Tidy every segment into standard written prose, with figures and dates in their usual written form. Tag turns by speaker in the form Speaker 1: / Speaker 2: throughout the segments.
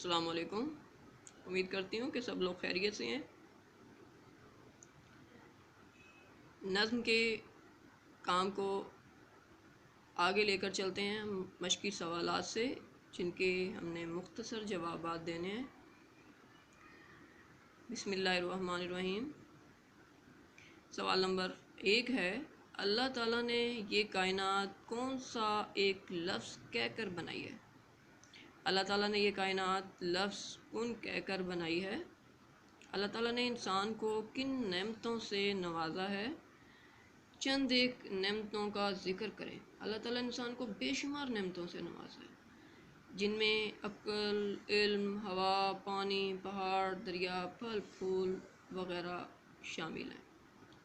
Speaker 1: السلام علیکم۔ امید کرتی ہوں کہ سب لوگ خیریت سے ہیں۔ نظم کے کام کو آگے لے کر چلتے ہیں مشقی سوالات سے، جن کے ہم نے مختصر جوابات دینے ہیں۔ بسم اللہ الرحمن الرحیم۔ سوال نمبر 1 ہے، اللہ تعالیٰ نے یہ کائنات کون سا ایک لفظ کہہ کر بنائی ہے؟ اللہ تعالیٰ نے یہ کائنات لفظ کن کہہ کر بنائی ہے۔ اللہ تعالیٰ نے انسان کو کن نعمتوں سے نوازا ہے؟ چند ایک نعمتوں کا ذکر کریں۔ اللہ تعالیٰ نے انسان کو بے شمار نعمتوں سے نوازا ہے، جن میں عقل، علم، ہوا، پانی، پہاڑ، دریا، پھل پھول وغیرہ شامل ہیں۔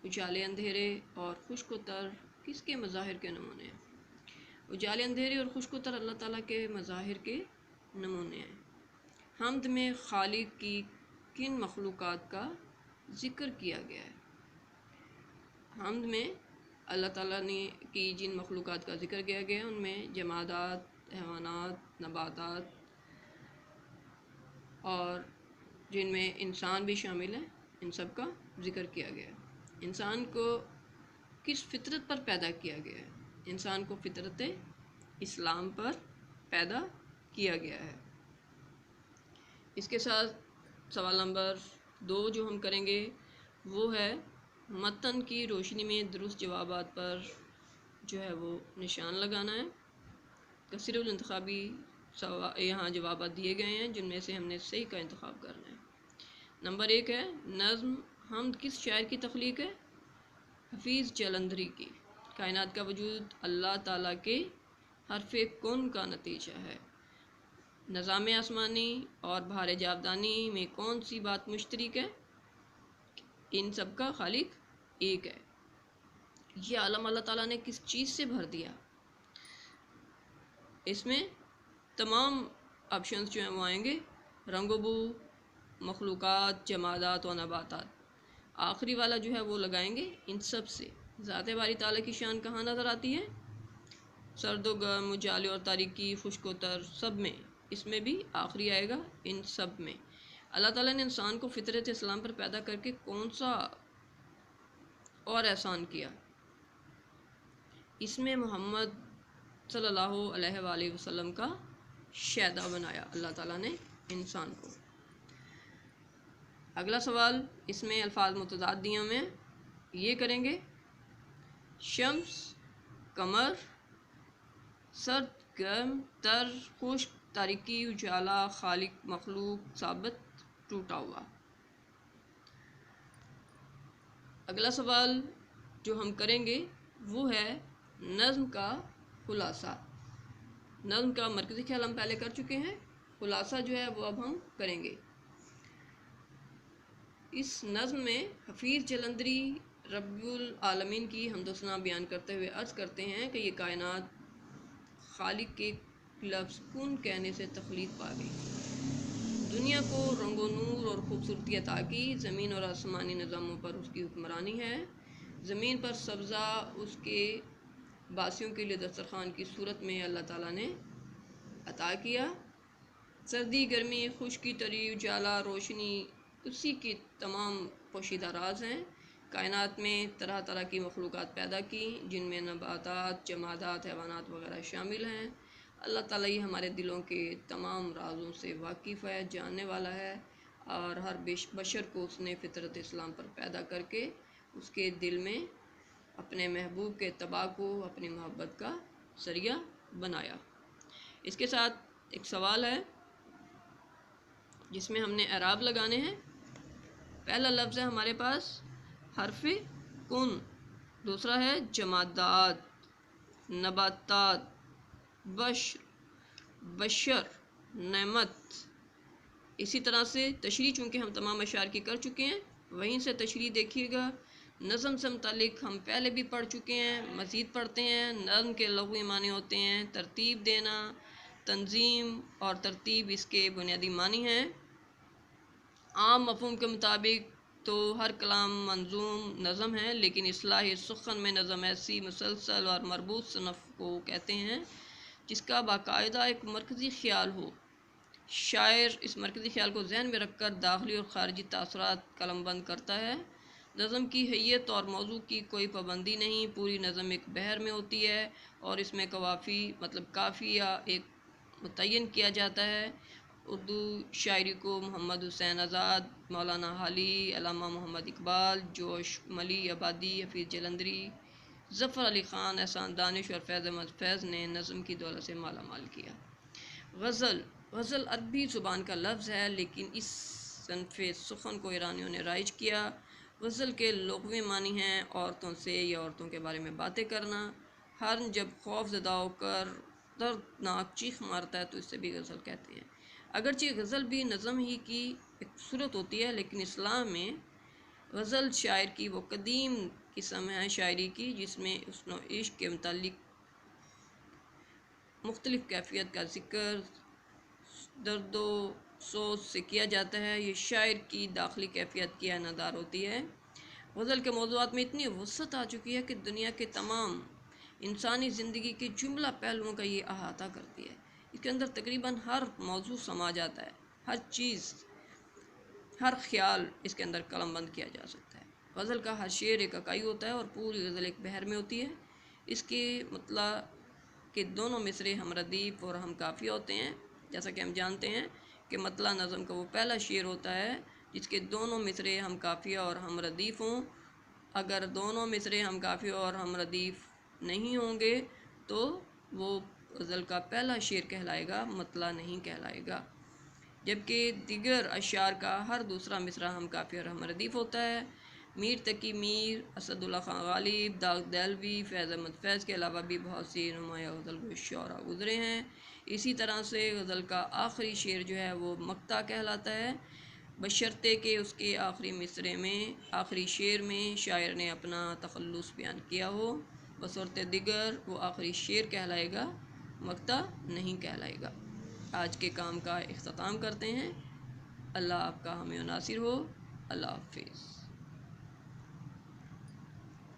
Speaker 1: اجالے اندھیرے اور خشک و تر کس کے مظاہر کے نمونے ہیں؟ اجالے اندھیرے اور خشک و تر اللہ تعالیٰ کے مظاہر کے نمونے ہیں۔ حمد میں خالق کی کن مخلوقات کا ذکر کیا گیا ہے؟ حمد میں اللہ تعالیٰ نے کی جن مخلوقات کا ذکر کیا گیا ہے ان میں جمادات، حیوانات، نباتات اور جن میں انسان بھی شامل ہے، ان سب کا ذکر کیا گیا ہے۔ انسان کو کس فطرت پر پیدا کیا گیا ہے؟ انسان کو فطرت اسلام پر پیدا کیا گیا ہے۔ اس کے ساتھ سوال نمبر 2 جو ہم کریں گے وہ ہے، متن کی روشنی میں درست جوابات پر جو ہے وہ نشان لگانا ہے۔ کثیر الانتخابی یہاں جوابات دیے گئے ہیں، جن میں سے ہم نے صحیح کا انتخاب کرنا ہے۔ نمبر 1 ہے، نظم حمد کس شاعر کی تخلیق ہے؟ حفیظ جلندھری کی۔ کائنات کا وجود اللہ تعالیٰ کے حرف کن کا نتیجہ ہے۔ نظام آسمانی اور بہار جاودانی میں کون سی بات مشترک ہے؟ ان سب کا خالق ایک ہے۔ یہ عالم اللہ تعالیٰ نے کس چیز سے بھر دیا؟ اس میں تمام آپشنز جو ہیں وہ آئیں گے، رنگ و بو، مخلوقات، جمادات و نباتات۔ آخری والا جو ہے وہ لگائیں گے ان سب سے۔ ذات باری تعالیٰ کی شان کہاں نظر آتی ہے؟ سرد و گرم، اجالے اور تاریکی، خشک و تر، سب میں۔ اس میں بھی آخری آئے گا ان سب میں۔ اللہ تعالیٰ نے انسان کو فطرت اسلام پر پیدا کر کے کون سا اور احسان کیا؟ اس میں محمد صلی اللہ علیہ وآلہ وسلم کا شیدا بنایا اللہ تعالیٰ نے انسان کو۔ اگلا سوال اس میں الفاظ متضادیوں میں یہ کریں گے، شمس، قمر، سرد، گرم، تر، خشک، تاریکی، اجالا، خالق، مخلوق، ثابت، ٹوٹا ہوا۔ اگلا سوال جو ہم کریں گے وہ ہے نظم کا خلاصہ۔ نظم کا مرکزی خیال ہم پہلے کر چکے ہیں، خلاصہ جو ہے وہ اب ہم کریں گے۔ اس نظم میں حفیظ جلندھری رب العالمین کی حمد و ثنا بیان کرتے ہوئے عرض کرتے ہیں کہ یہ کائنات خالق کے لفظ کن کہنے سے تخلیق پا گئی، دنیا کو رنگ و نور اور خوبصورتی عطا کی، زمین اور آسمانی نظاموں پر اس کی حکمرانی ہے، زمین پر سبزہ اس کے باسیوں کے لیے دسترخوان کی صورت میں اللہ تعالیٰ نے عطا کیا، سردی، گرمی، خشکی، تری، اجالا، روشنی اسی کی تمام پوشیدہ راز ہیں۔ کائنات میں طرح طرح کی مخلوقات پیدا کی، جن میں نباتات، جمادات، حیوانات وغیرہ شامل ہیں۔ اللہ تعالیٰ یہ ہمارے دلوں کے تمام رازوں سے واقف ہے، جاننے والا ہے، اور ہر بشر کو اس نے فطرت اسلام پر پیدا کر کے اس کے دل میں اپنے محبوب کے اتباع کو اپنی محبت کا ذریعہ بنایا۔ اس کے ساتھ ایک سوال ہے جس میں ہم نے اعراب لگانے ہیں۔ پہلا لفظ ہے ہمارے پاس حرف کن، دوسرا ہے جمادات، نباتات، بشر، نعمت۔ اسی طرح سے تشریح چونکہ ہم تمام اشعار کی کر چکے ہیں، وہیں سے تشریح دیکھیے گا۔ نظم سے متعلق ہم پہلے بھی پڑھ چکے ہیں، مزید پڑھتے ہیں۔ نظم کے لغوی معنی ہوتے ہیں ترتیب دینا، تنظیم، اور ترتیب اس کے بنیادی معنی ہیں۔ عام مفہوم کے مطابق تو ہر کلام منظوم نظم ہے، لیکن اصطلاحی سخن میں نظم ایسی مسلسل اور مربوط صنف کو کہتے ہیں جس کا باقاعدہ ایک مرکزی خیال ہو شاعر اس مرکزی خیال کو ذہن میں رکھ کر داخلی اور خارجی تاثرات قلم بند کرتا ہے۔ نظم کی حیت اور موضوع کی کوئی پابندی نہیں، پوری نظم ایک بحر میں ہوتی ہے اور اس میں قوافی قافیہ ایک متعین کیا جاتا ہے۔ اردو شاعری کو محمد حسین آزاد، مولانا حالی، علامہ محمد اقبال، جوش ملی آبادی، حفیظ جلندری، ظفر علی خان، احسان دانش اور فیض احمد فیض نے نظم کی دولت سے مالا مال کیا۔ غزل عربی زبان کا لفظ ہے، لیکن اس صنف سخن کو ایرانیوں نے رائج کیا۔ غزل کے لغوی معنی ہیں عورتوں سے یا عورتوں کے بارے میں باتیں کرنا۔ ہرن جب خوف زدہ ہو کر دردناک چیخ مارتا ہے تو اس سے بھی غزل کہتے ہیں۔ اگرچہ غزل بھی نظم ہی کی ایک صورت ہوتی ہے، لیکن اسلام میں غزل شاعر کی وہ قدیم قسم ہے شاعری کی جس میں حسن و عشق کے متعلق مختلف کیفیت کا ذکر درد و سوز سے کیا جاتا ہے۔ یہ شاعر کی داخلی کیفیت کی اعادہ دار ہوتی ہے۔ غزل کے موضوعات میں اتنی وسعت آ چکی ہے کہ دنیا کے تمام انسانی زندگی کے جملہ پہلوؤں کا یہ احاطہ کرتی ہے۔ اس کے اندر تقریباً ہر موضوع سما جاتا ہے، ہر چیز، ہر خیال اس کے اندر قلم بند کیا جا سکتا ہے۔ غزل کا ہر شعر ایک اکائی ہوتا ہے اور پوری غزل ایک بحر میں ہوتی ہے۔ اس کے مطلب کہ دونوں مصرے ہم ردیف اور ہم قافیہ ہوتے ہیں، جیسا کہ ہم جانتے ہیں کہ مطلع نظم کا وہ پہلا شعر ہوتا ہے جس کے دونوں مصرے ہم قافیہ اور ہم ردیف ہوں۔ اگر دونوں مصرے ہم قافیہ اور ہم ردیف نہیں ہوں گے تو وہ غزل کا پہلا شعر کہلائے گا، مطلع نہیں کہلائے گا۔ جبکہ دیگر اشعار کا ہر دوسرا مصرع ہم قافیہ اور ہم ردیف ہوتا ہے۔ میر تقی میر، اسد اللہ خان غالب، داغ دہلوی، فیض احمد فیض کے علاوہ بھی بہت سی نمایاں غزل گو شعراء گزرے ہیں۔ اسی طرح سے غزل کا آخری شعر جو ہے وہ مقطع کہلاتا ہے، بشرطے کہ اس کے آخری مصرعے میں، آخری شعر میں شاعر نے اپنا تخلص بیان کیا ہو۔ بصورت دیگر وہ آخری شعر کہلائے گا، مقطع نہیں کہلائے گا۔ آج کے کام کا اختتام کرتے ہیں۔ اللہ آپ کا حامی و ناصر ہو۔ اللہ حافظ۔